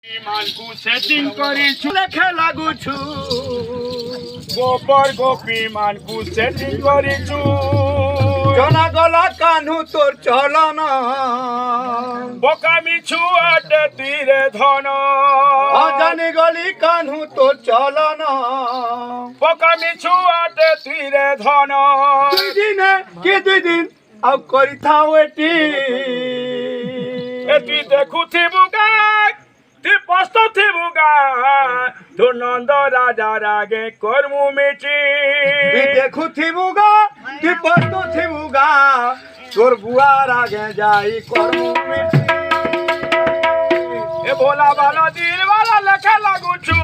ईमानकु setting करिछु देखे लागुछु गोपर गोपी मानकु setting करिछु जना गला कान्हू तोर चलन बोकामी छुआटे तीरे धन जानी गली कान्हू तोर चलन बोकामी छुआटे तीरे धन दुई दिन आउ करि थाओ एटी एटी देखुथिबु गाय ती पस्तुथिबु गाय तो नंद राजा रागे करमु मिटी देखुथिबु गा ती पस्तुथिबु गा तोर बुआ रागे जाई करमु मिटी ए भोला वाला दिल वाला लेखे लागुछु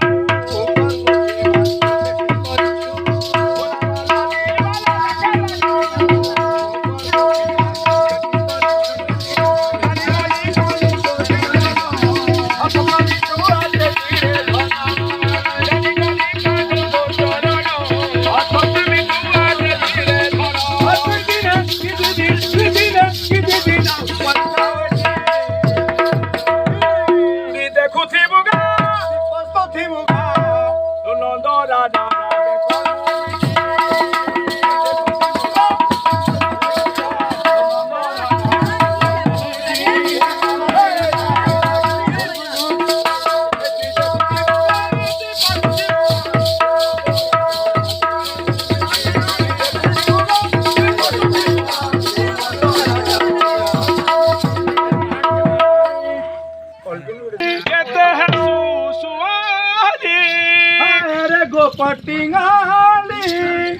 पटिंगाली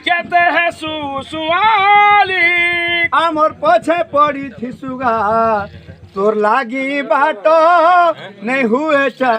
कहते हैं सुसुआली आमर पछे पड़ी थी सुगा तोर लागी बाटो नहीं हुए चल